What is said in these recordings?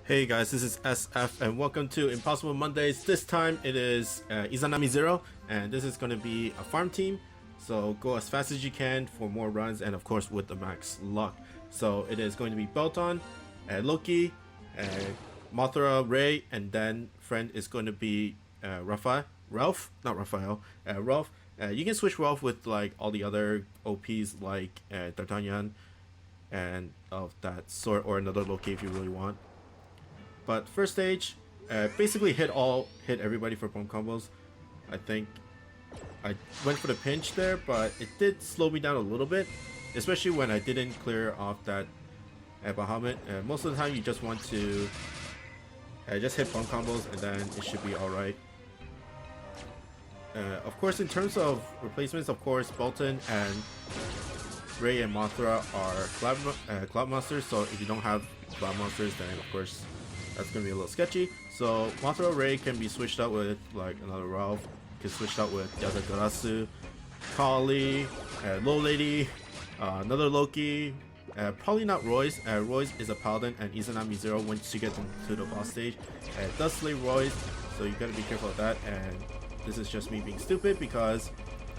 Hey guys, this is SF and welcome to Impossible Mondays. This time it is Izanami Zero, and this is going to be a farm team. So go as fast as you can for more runs, and of course with the max luck. So it is going to be Belton, Loki, Mothra, Ray, and then friend is going to be Ralph. You can switch Ralph with like all the other OPs like D'Artagnan and of that sort, or another Loki if you really want. But first stage, basically hit everybody for bomb combos. I think I went for the pinch there, but it did slow me down a little bit, especially when I didn't clear off that Bahamut. Most of the time you just want to just hit bomb combos and then it should be alright. Of course, in terms of replacements, of course, Bolton and Ray and Mothra are Cloud Monsters, so if you don't have Cloud Monsters, then of course that's gonna be a little sketchy. So Mothra Ray can be switched out with like another Ralph, can switch out with the other Garasu, Kali, Low Lady, another Loki, probably not Royce. Royce is a Paladin and Izanami Zero once you get to the boss stage. It does slay Royce, so you gotta be careful of that, and this is just me being stupid because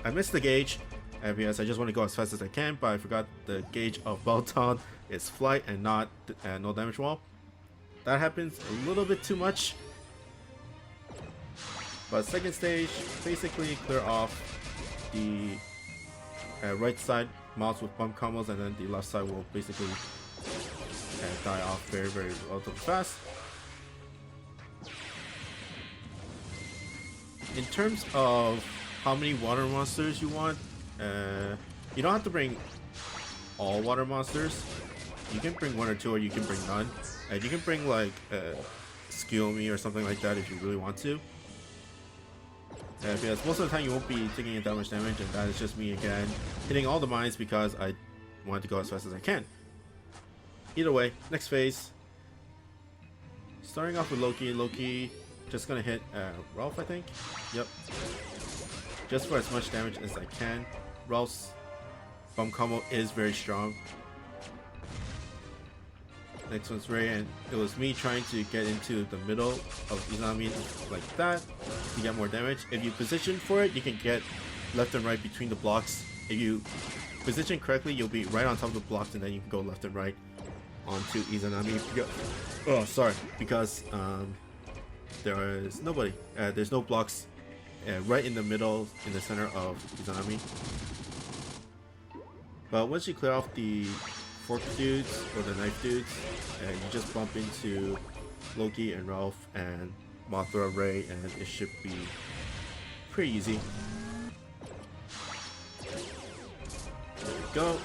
I missed the gauge, because I just want to go as fast as I can, but I forgot the gauge of Belton is flight and not no damage wall. That happens a little bit too much. But second stage, basically clear off the right side mobs with bump combos, and then the left side will basically die off very relatively fast. In terms of how many water monsters you want, you don't have to bring all water monsters. You can bring one or two, or you can bring none. And you can bring like Skiomi or something like that if you really want to. Because most of the time you won't be taking that much damage, and that is just me again hitting all the mines because I wanted to go as fast as I can. Either way, next phase. Starting off with Loki. Loki just gonna hit Ralph, I think. Yep. Just for as much damage as I can. Ralph's bomb combo is very strong. Next one's Ray, and it was me trying to get into the middle of Izanami like that to get more damage. If you position for it, you can get left and right between the blocks. If you position correctly, you'll be right on top of the blocks, and then you can go left and right onto Izanami. Oh, sorry, because there is nobody. There's no blocks right in the middle, in the center of Izanami. But once you clear off the fork dudes or the knife dudes, and you just bump into Loki and Ralph and Mothra Ray, and it should be pretty easy. There we go.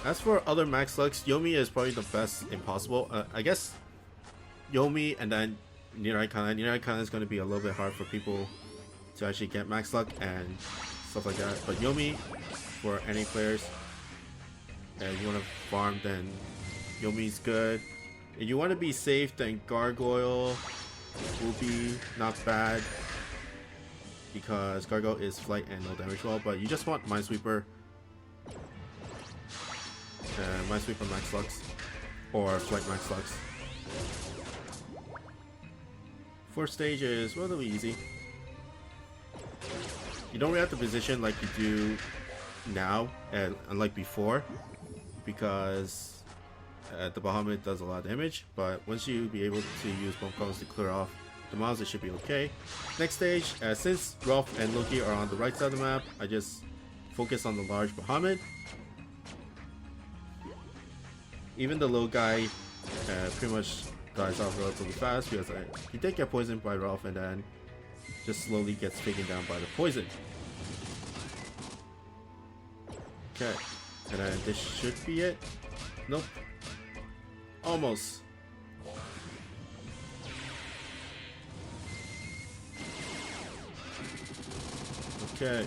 As for other max lucks, Yomi is probably the best impossible. I guess Yomi and then Niraikana. Niraikana is going to be a little bit hard for people to actually get max luck and stuff like that. But Yomi, for any players, you want to farm, then Yomi's good. If you want to be safe, then Gargoyle will be not bad, because Gargoyle is flight and no damage wall. But you just want Minesweeper, Minesweeper max lux, or flight max lux. Fourth stage is relatively easy. You don't really have to position like you do now, unlike before, because the Bahamut does a lot of damage. But once you be able to use bomb combos to clear off the mobs, it should be okay. Next stage, since Ralph and Loki are on the right side of the map, I just focus on the large Bahamut. Even the little guy pretty much dies off relatively fast, because he did get poisoned by Ralph and then just slowly gets taken down by the poison. Okay, and then this should be it. Nope. Almost. Okay.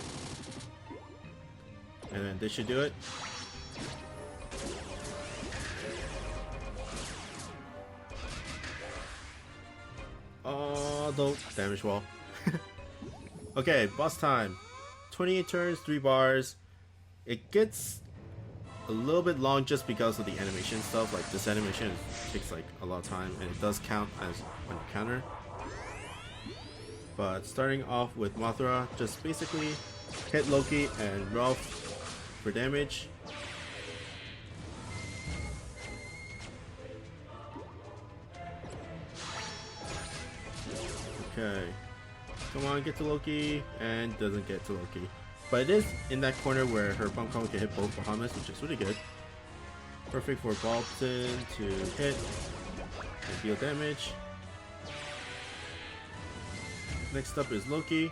And then this should do it. Oh, don't damage wall. Okay, boss time. 28 turns, 3 bars. It gets a little bit long just because of the animation stuff. Like this animation takes like a lot of time, and it does count as when you counter. But starting off with Mothra, just basically hit Loki and Ralph for damage. Okay, come on, get to Loki, and doesn't get to Loki. But it is in that corner where her pump combo can hit both Bahamas, which is really good. Perfect for Bolton to hit and deal damage. Next up is Loki.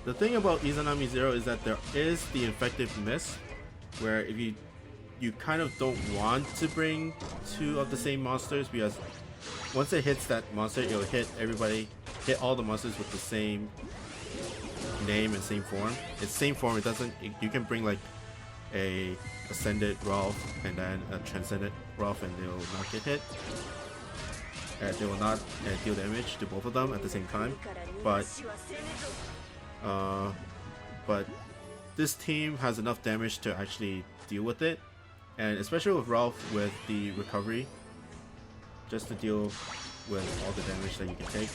The thing about Izanami Zero is that there is the effective miss, where if you kind of don't want to bring two of the same monsters, because once it hits that monster, it'll hit everybody, hit all the monsters with the same name and same form. It's same form. It doesn't. You can bring like a ascended Ralph and then a transcendent Ralph, and they will not get hit. They will not deal damage to both of them at the same time. But this team has enough damage to actually deal with it, and especially with Ralph with the recovery, just to deal with all the damage that you can take,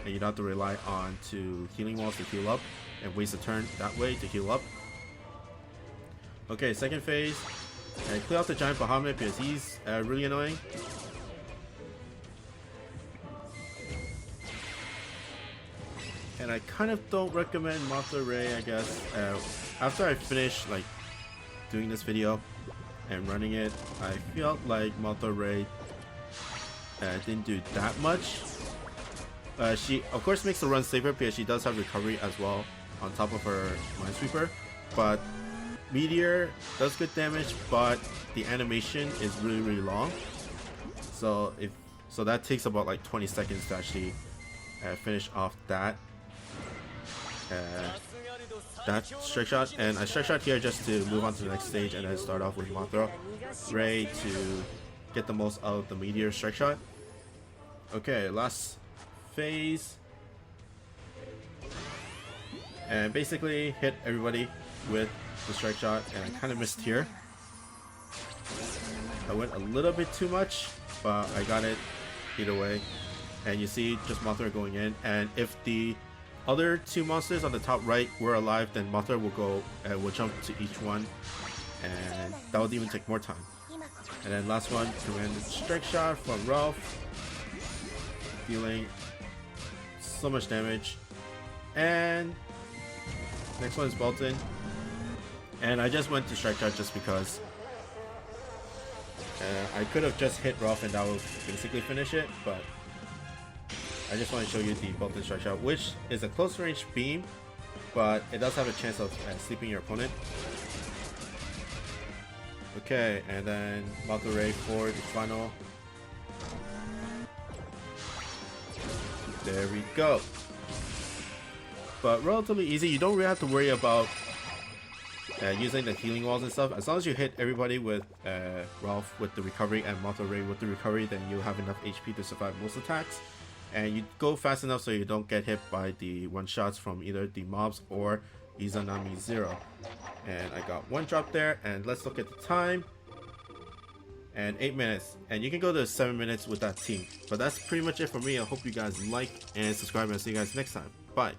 and you don't have to rely on healing walls to heal up and waste a turn that way to heal up. Okay, second phase, and clear out the giant Bahamut because he's really annoying. And I kind of don't recommend Mothra Ray, I guess. After I finish like doing this video and running it, I felt like Mothra Ray didn't do that much. She of course makes the run safer because she does have recovery as well on top of her Minesweeper, but Meteor does good damage, but the animation is really long. So that takes about like 20 seconds to actually finish off that strike shot, and I strike shot here just to move on to the next stage and then start off with Mothra Ray to get the most out of the Meteor strike shot. Okay, last phase, and basically hit everybody with the strike shot, and I kind of missed here. I went a little bit too much, but I got it either way. And you see just Mothra going in, and if the other two monsters on the top right were alive, then Mothra will go and will jump to each one, and that would even take more time. And then last one, commanded strike shot from Ralph, dealing so much damage. And next one is Bolton, and I just went to strike shot just because I could have just hit Ralph and that would basically finish it, but I just want to show you the Bolton strike shot, which is a close range beam, but it does have a chance of sleeping your opponent. Okay, and then Mothra Ray for the final. There we go. But relatively easy. You don't really have to worry about using the healing walls and stuff. As long as you hit everybody with Ralph with the recovery and Mothra Ray with the recovery, then you have enough HP to survive most attacks. And you go fast enough so you don't get hit by the one-shots from either the mobs or Izanami Zero. And I got one drop there, and let's look at the time. And 8 minutes. And you can go to 7 minutes with that team. But that's pretty much it for me. I hope you guys like and subscribe, and I'll see you guys next time. Bye.